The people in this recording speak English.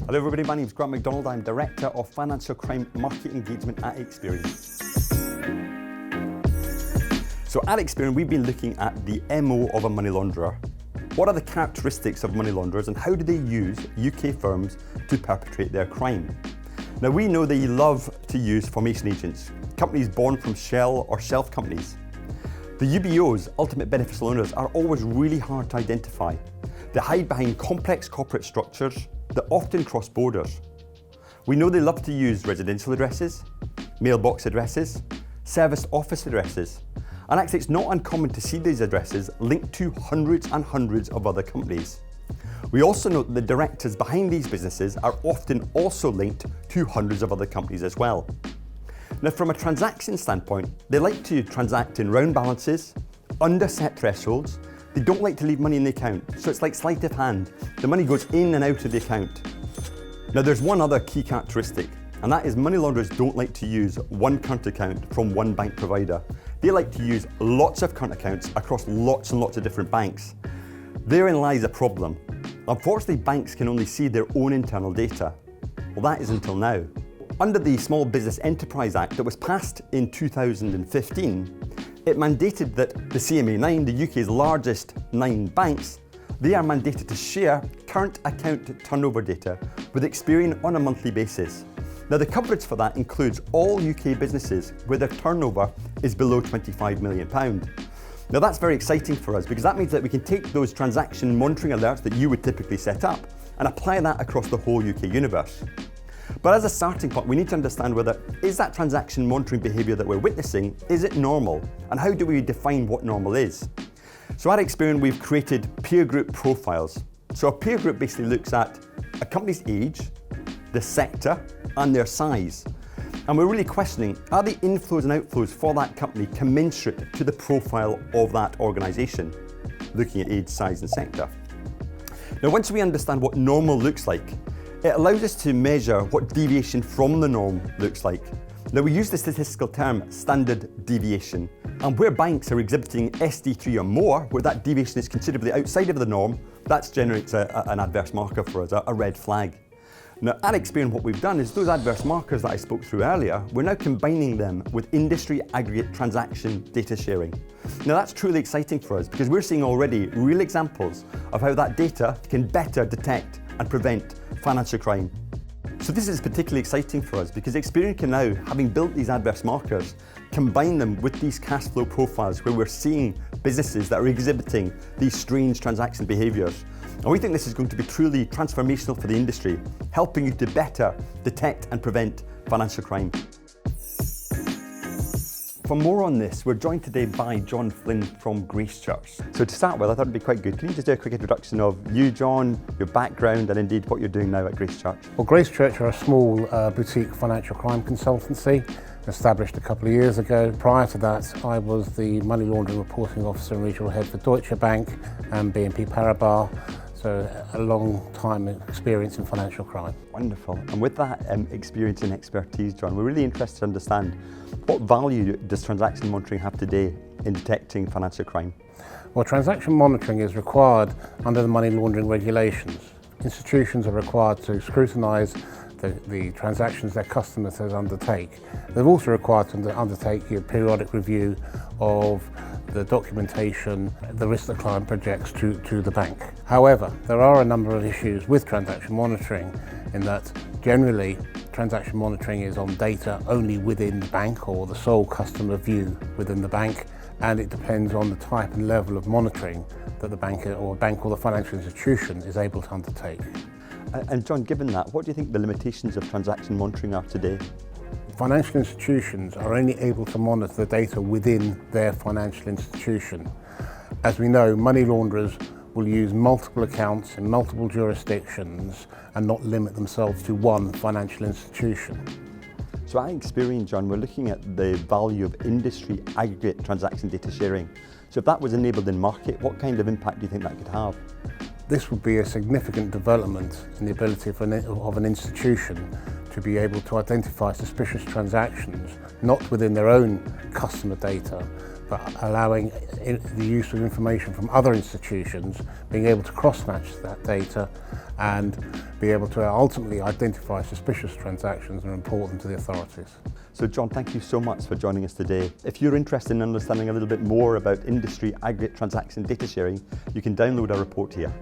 Hello everybody, my name is MacDonald. I'm Director of Financial Crime Market Engagement at Experian. So at Experian, we've been looking at the MO of a money launderer. What are the characteristics of money launderers and how do they use UK firms to perpetrate their crime? Now we know they love to use formation agents, companies born from shell or shelf companies. The UBOs, ultimate beneficial owners, are always really hard to identify. They hide behind complex corporate structures that often cross borders. We know they love to use residential addresses, mailbox addresses, service office addresses, and actually it's not uncommon to see these addresses linked to hundreds and hundreds of other companies. We also know that the directors behind these businesses are often also linked to hundreds of other companies as well. Now from a transaction standpoint, they like to transact in round balances, under set thresholds. They don't like to leave money in the account, so it's like sleight of hand. The money goes in and out of the account. Now there's one other key characteristic, and that is money launderers don't like to use one current account from one bank provider. They like to use lots of current accounts across lots and lots of different banks. Therein lies a problem. Unfortunately, banks can only see their own internal data. Well, that is until now. Under the Small Business Enterprise Act that was passed in 2015, it mandated that the CMA9, the UK's largest 9 banks, they are mandated to share current account turnover data with Experian on a monthly basis. Now the coverage for that includes all UK businesses where their turnover is below £25 million. Now that's very exciting for us because that means that we can take those transaction monitoring alerts that you would typically set up and apply that across the whole UK universe. But as a starting point, we need to understand whether is that transaction monitoring behaviour that we're witnessing, is it normal? And how do we define what normal is? So at Experian, we've created peer group profiles. So a peer group basically looks at a company's age, the sector, and their size. And we're really questioning, are the inflows and outflows for that company commensurate to the profile of that organisation? Looking at age, size, and sector. Now, once we understand what normal looks like, it allows us to measure what deviation from the norm looks like. Now we use the statistical term standard deviation, and where banks are exhibiting SD3 or more, where that deviation is considerably outside of the norm, that generates an adverse marker for us, a red flag. Now at Experian, what we've done is those adverse markers that I spoke through earlier, we're now combining them with industry aggregate transaction data sharing. Now that's truly exciting for us because we're seeing already real examples of how that data can better detect and prevent financial crime. So this is particularly exciting for us because Experian can now, having built these adverse markers, combine them with these cash flow profiles where we're seeing businesses that are exhibiting these strange transaction behaviours. And we think this is going to be truly transformational for the industry, helping you to better detect and prevent financial crime. For more on this, we're joined today by John Flynn from Gracechurch. So to start with, I thought it'd be quite good. Can you just do a quick introduction of you, John, your background, and indeed what you're doing now at Gracechurch? Well, Gracechurch are a small boutique financial crime consultancy, established a couple of years ago. Prior to that, I was the money laundering reporting officer and regional head for Deutsche Bank and BNP Paribas. So a long time experience in financial crime. Wonderful. And with that experience and expertise, John, we're really interested to understand what value does transaction monitoring have today in detecting financial crime? Well, transaction monitoring is required under the money laundering regulations. Institutions are required to scrutinise the transactions their customers undertake. They're also required to undertake a periodic review of the documentation, the risk the client projects to the bank. However, there are a number of issues with transaction monitoring in that generally transaction monitoring is on data only within the bank or the sole customer view within the bank, and it depends on the type and level of monitoring that the bank or the financial institution is able to undertake. And John, given that, what do you think the limitations of transaction monitoring are today? Financial institutions are only able to monitor the data within their financial institution. As we know, money launderers will use multiple accounts in multiple jurisdictions and not limit themselves to one financial institution. So at Experian, John, we're looking at the value of industry aggregate transaction data sharing. So if that was enabled in market, what kind of impact do you think that could have? This would be a significant development in the ability of an institution to be able to identify suspicious transactions, not within their own customer data, but allowing the use of information from other institutions, being able to cross-match that data and be able to ultimately identify suspicious transactions and report them to the authorities. So John, thank you so much for joining us today. If you're interested in understanding a little bit more about industry aggregate transaction data sharing, you can download our report here.